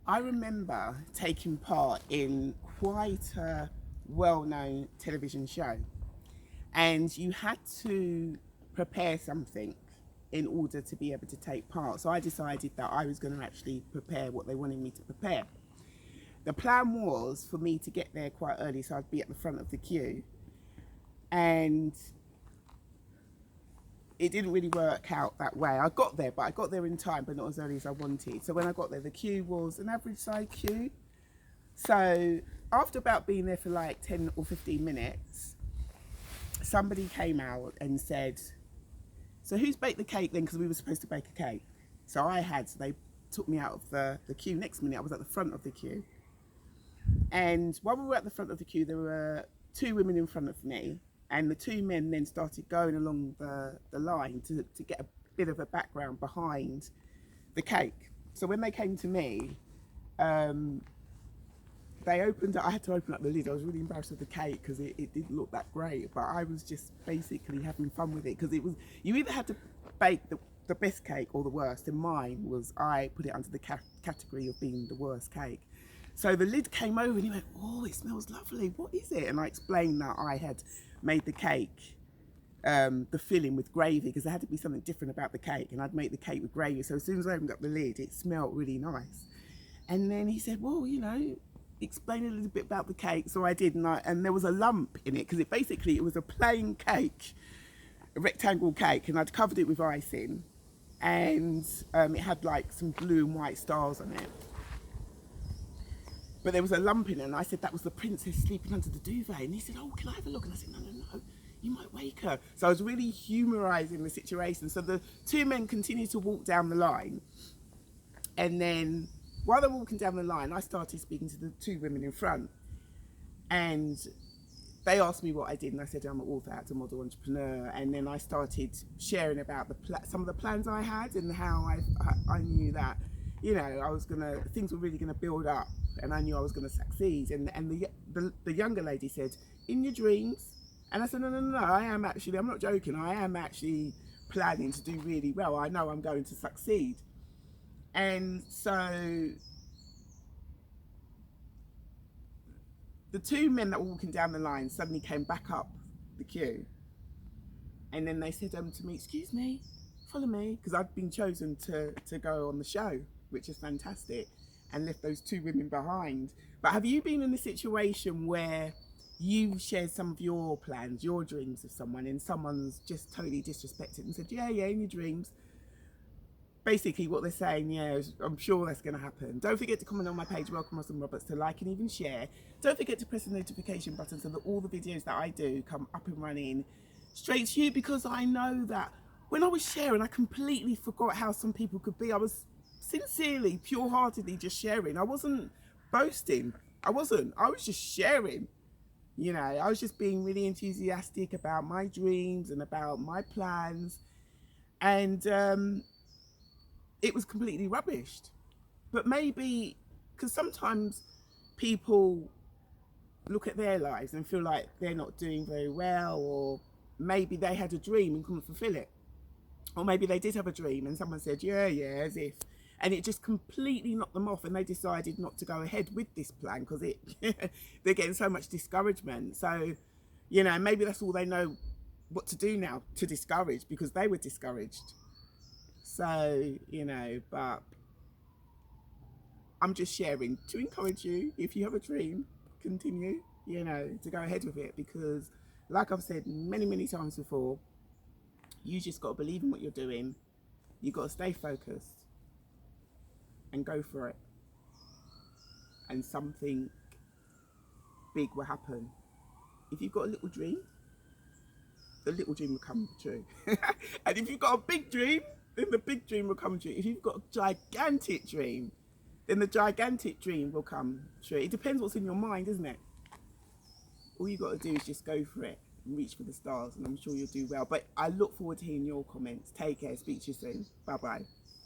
I remember taking part in quite a well-known television show, and you had to prepare something in order to be able to take part. So I decided that I was going to actually prepare what they wanted me to prepare. The plan was for me to get there quite early, so I'd be at the front of the queue. And it didn't really work out that way. I got there, but I got there in time, but not as early as I wanted. So when I got there, the queue was an average size queue. So after about being there for like 10 or 15 minutes, somebody came out and said, so who's baked the cake then? Because we were supposed to bake a cake. So I had, so they took me out of the queue. Next minute, I was at the front of the queue. And while we were at the front of the queue, there were two women in front of me. And the two men then started going along the line to get a bit of a background behind the cake. So when they came to me, they opened I had to open up the lid. I was really embarrassed with the cake because it didn't look that great, but I was just basically having fun with it because it was, you either had to bake the best cake or the worst, and mine was, I put it under the category of being the worst cake. So the lid came over and he went, oh, it smells lovely, what is it? And I explained that I had made the cake, the filling with gravy, because there had to be something different about the cake, and I'd make the cake with gravy. So as soon as I opened up the lid, it smelled really nice. And then he said, well, you know, explain a little bit about the cake. So I did, and there was a lump in it because it was a plain cake, a rectangle cake, and I'd covered it with icing, and it had like some blue and white stars on it. But there was a lump in it, and I said that was the princess sleeping under the duvet. And he said, oh, can I have a look? And I said, no, you might wake her. So I was really humorising the situation. So the two men continued to walk down the line, and then while they're walking down the line, I started speaking to the two women in front, and they asked me what I did, and I said I'm an author, actor, model, entrepreneur, and then I started sharing about some of the plans I had and how I knew that, you know, things were really gonna build up, and I knew I was gonna succeed. And the younger lady said, in your dreams, and I said no, I'm not joking, I am actually planning to do really well. I know I'm going to succeed. And so the two men that were walking down the line suddenly came back up the queue, and then they said to me, excuse me, follow me, because I'd been chosen to go on the show, which is fantastic, and left those two women behind. But have you been in a situation where you've shared some of your plans, your dreams with someone, and someone's just totally disrespected and said, yeah, in your dreams? Basically what they're saying, yeah, I'm sure that's going to happen. Don't forget to comment on my page, welcome Rosalind Roberts, to like and even share. Don't forget to press the notification button so that all the videos that I do come up and running straight to you, because I know that when I was sharing, I completely forgot how some people could be. I was sincerely, pure-heartedly just sharing. I wasn't boasting. I was just sharing. You know, I was just being really enthusiastic about my dreams and about my plans. And it was completely rubbished. But maybe, because sometimes people look at their lives and feel like they're not doing very well, or maybe they had a dream and couldn't fulfill it. Or maybe they did have a dream and someone said, yeah, as if. And it just completely knocked them off, and they decided not to go ahead with this plan because they're getting so much discouragement. So, you know, maybe that's all they know what to do now, to discourage, because they were discouraged. So, you know, but I'm just sharing to encourage you, if you have a dream, continue, you know, to go ahead with it, because like I've said many times before, you just got to believe in what you're doing. You got to stay focused and go for it, and something big will happen. If you've got a little dream, the little dream will come true. And if you've got a big dream, then the big dream will come true. If you've got a gigantic dream, then the gigantic dream will come true. It depends what's in your mind, isn't it? All you got to do is just go for it and reach for the stars, and I'm sure you'll do well. But I look forward to hearing your comments. Take care. Speak to you soon. Bye bye.